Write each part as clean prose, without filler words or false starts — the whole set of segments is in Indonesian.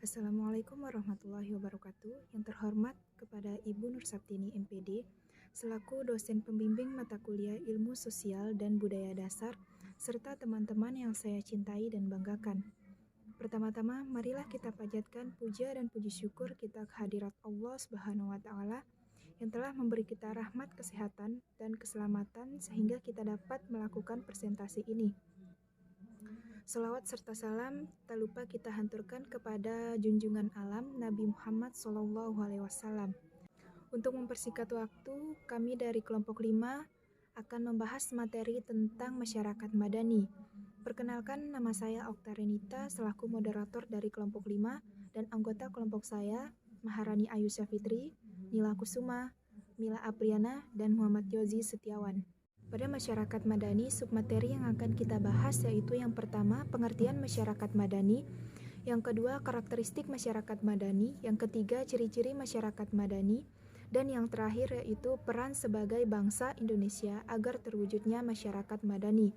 Assalamualaikum warahmatullahi wabarakatuh. Yang terhormat kepada Ibu Nur Saptini MPD, selaku dosen pembimbing mata kuliah Ilmu Sosial dan Budaya Dasar, serta teman-teman yang saya cintai dan banggakan. Pertama-tama, marilah kita panjatkan puja dan puji syukur kita kehadirat Allah Subhanahu wa Ta'ala yang telah memberi kita rahmat kesehatan dan keselamatan sehingga kita dapat melakukan presentasi ini. Salawat serta salam tak lupa kita hanturkan kepada junjungan alam Nabi Muhammad SAW. Untuk mempersingkat waktu, kami dari kelompok 5 akan membahas materi tentang masyarakat madani. Perkenalkan, nama saya Okta Renita selaku moderator dari kelompok 5 dan anggota kelompok saya Maharani Ayusha Fitri, Nila Kusuma, Mila Apriana, dan Muhammad Yozi Setiawan. Pada masyarakat madani, submateri yang akan kita bahas yaitu yang pertama, pengertian masyarakat madani, yang kedua, karakteristik masyarakat madani, yang ketiga, ciri-ciri masyarakat madani, dan yang terakhir yaitu peran sebagai bangsa Indonesia agar terwujudnya masyarakat madani.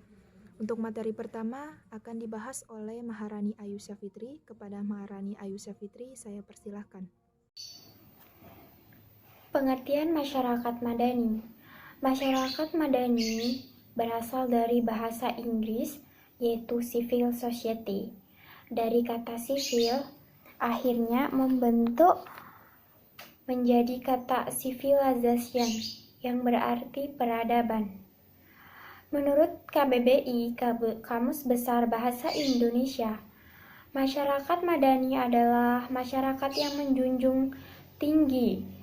Untuk materi pertama akan dibahas oleh Maharani Ayusha Fitri. Kepada Maharani Ayusha Fitri, saya persilahkan. Pengertian masyarakat madani. Masyarakat madani berasal dari bahasa Inggris yaitu civil society. Dari kata civil akhirnya membentuk menjadi kata civilization yang berarti peradaban. Menurut KBBI, Kamus Besar Bahasa Indonesia, masyarakat madani adalah masyarakat yang menjunjung tinggi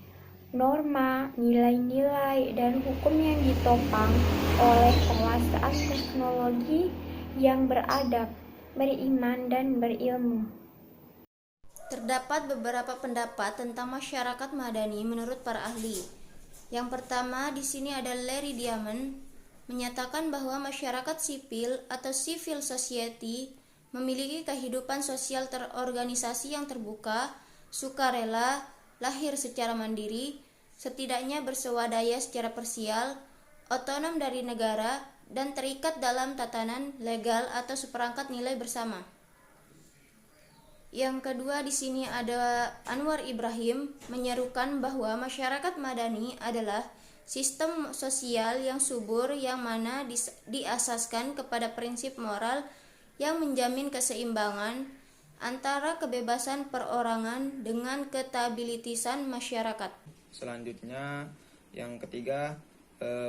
norma, nilai-nilai, dan hukum yang ditopang oleh penguasaan teknologi yang beradab, beriman, dan berilmu. Terdapat beberapa pendapat tentang masyarakat madani menurut para ahli. Yang pertama di sini ada Larry Diamond menyatakan bahwa masyarakat sipil atau civil society memiliki kehidupan sosial terorganisasi yang terbuka, sukarela, lahir secara mandiri, setidaknya berswadaya secara parsial, otonom dari negara, dan terikat dalam tatanan legal atau seperangkat nilai bersama. Yang kedua di sini ada Anwar Ibrahim menyerukan bahwa masyarakat madani adalah sistem sosial yang subur yang mana diasaskan kepada prinsip moral yang menjamin keseimbangan antara kebebasan perorangan dengan ketabilitasan masyarakat. Selanjutnya yang ketiga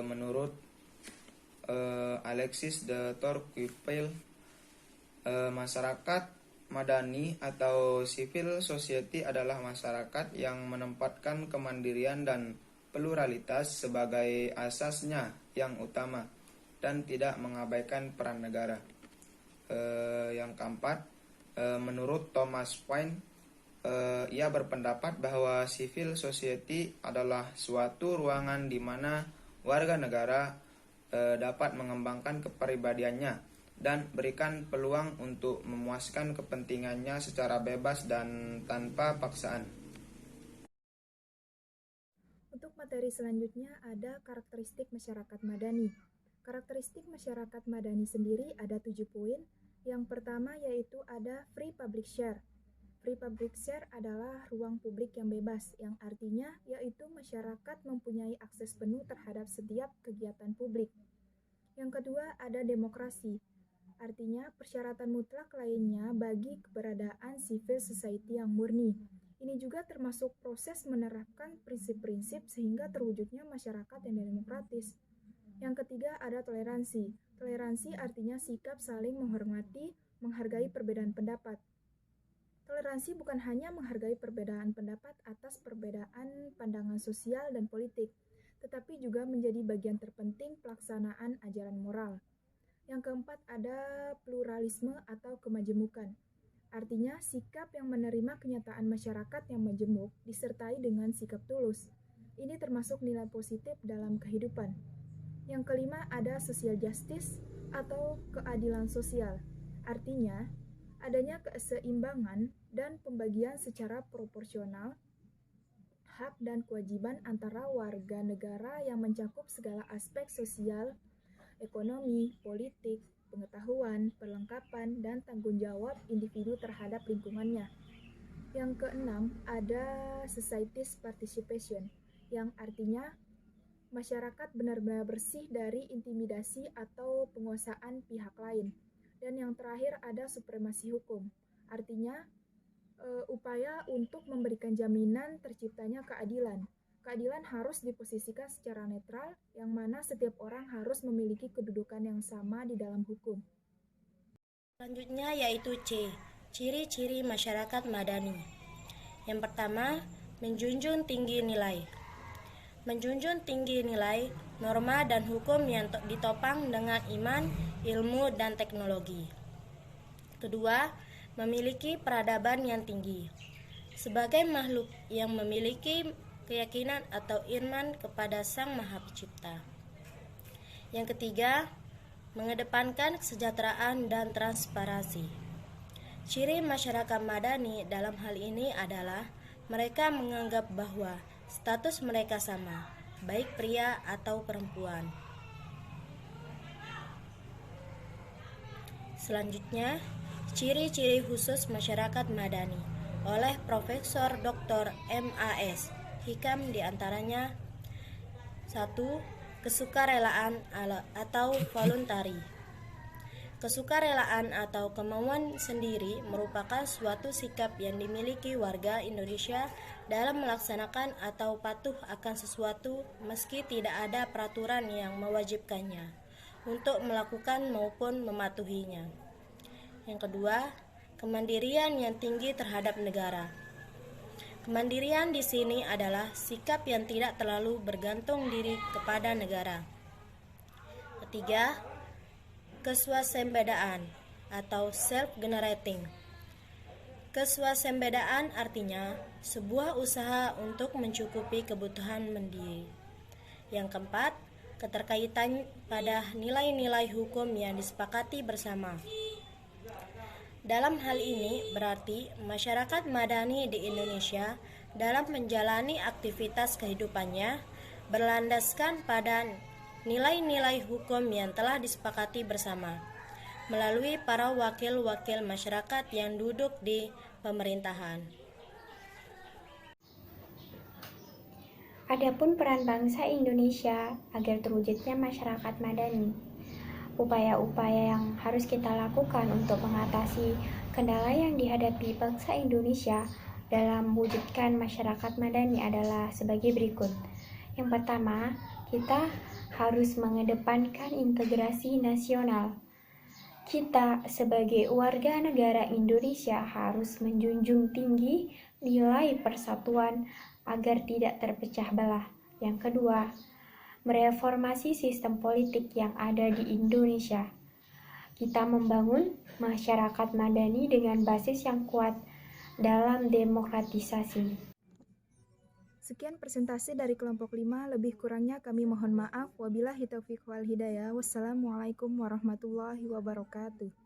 menurut Alexis de Tocqueville, masyarakat madani atau civil society adalah masyarakat yang menempatkan kemandirian dan pluralitas sebagai asasnya yang utama dan tidak mengabaikan peran negara. Yang keempat, menurut Thomas Paine, ia berpendapat bahwa civil society adalah suatu ruangan di mana warga negara dapat mengembangkan kepribadiannya dan berikan peluang untuk memuaskan kepentingannya secara bebas dan tanpa paksaan. Untuk materi selanjutnya ada karakteristik masyarakat madani. Karakteristik masyarakat madani sendiri ada 7 poin. Yang pertama yaitu ada free public share. Free public share adalah ruang publik yang bebas, yang artinya yaitu masyarakat mempunyai akses penuh terhadap setiap kegiatan publik. Yang kedua ada demokrasi. Artinya persyaratan mutlak lainnya bagi keberadaan civil society yang murni. Ini juga termasuk proses menerapkan prinsip-prinsip sehingga terwujudnya masyarakat yang demokratis. Yang ketiga ada toleransi. Toleransi artinya sikap saling menghormati, menghargai perbedaan pendapat. Toleransi bukan hanya menghargai perbedaan pendapat atas perbedaan pandangan sosial dan politik, tetapi juga menjadi bagian terpenting pelaksanaan ajaran moral. Yang keempat ada pluralisme atau kemajemukan. Artinya sikap yang menerima kenyataan masyarakat yang majemuk disertai dengan sikap tulus. Ini termasuk nilai positif dalam kehidupan. Yang kelima ada social justice atau keadilan sosial. Artinya adanya keseimbangan dan pembagian secara proporsional hak dan kewajiban antara warga negara yang mencakup segala aspek sosial, ekonomi, politik, pengetahuan, perlengkapan, dan tanggung jawab individu terhadap lingkungannya. Yang keenam, ada society's participation, yang artinya masyarakat benar-benar bersih dari intimidasi atau penguasaan pihak lain. Dan yang terakhir ada supremasi hukum, artinya upaya untuk memberikan jaminan terciptanya keadilan. Keadilan harus diposisikan secara netral, yang mana setiap orang harus memiliki kedudukan yang sama di dalam hukum. Selanjutnya yaitu C, ciri-ciri masyarakat madani. Yang pertama, menjunjung tinggi nilai. Menjunjung tinggi nilai, norma dan hukum yang ditopang dengan iman, ilmu, dan teknologi. Kedua, memiliki peradaban yang tinggi. Sebagai makhluk yang memiliki keyakinan atau iman kepada Sang Maha Pencipta. Yang ketiga, mengedepankan kesejahteraan dan transparansi. Ciri masyarakat madani dalam hal ini adalah mereka menganggap bahwa status mereka sama, baik pria atau perempuan. Selanjutnya, ciri-ciri khusus masyarakat madani oleh Profesor Dr. M.A.S. Hikam diantaranya 1. Kesukarelaan atau voluntari. Kesukarelaan atau kemauan sendiri merupakan suatu sikap yang dimiliki warga Indonesia dalam melaksanakan atau patuh akan sesuatu meski tidak ada peraturan yang mewajibkannya untuk melakukan maupun mematuhinya. Yang kedua, kemandirian yang tinggi terhadap negara. Kemandirian di sini adalah sikap yang tidak terlalu bergantung diri kepada negara. Ketiga, keswasembadaan atau self-generating. Keswasembadaan artinya sebuah usaha untuk mencukupi kebutuhan mandiri. Yang keempat, keterkaitan pada nilai-nilai hukum yang disepakati bersama. Dalam hal ini berarti masyarakat madani di Indonesia dalam menjalani aktivitas kehidupannya berlandaskan pada nilai-nilai hukum yang telah disepakati bersama melalui para wakil-wakil masyarakat yang duduk di pemerintahan. Adapun peran bangsa Indonesia agar terwujudnya masyarakat madani. Upaya-upaya yang harus kita lakukan untuk mengatasi kendala yang dihadapi bangsa Indonesia dalam mewujudkan masyarakat madani adalah sebagai berikut. Yang pertama, kita harus mengedepankan integrasi nasional. Kita sebagai warga negara Indonesia harus menjunjung tinggi nilai persatuan agar tidak terpecah belah. Yang kedua, mereformasi sistem politik yang ada di Indonesia. Kita membangun masyarakat madani dengan basis yang kuat dalam demokratisasi. Sekian presentasi dari kelompok 5, lebih kurangnya kami mohon maaf. Wabillahi taufiq wal hidayah. Wassalamualaikum warahmatullahi wabarakatuh.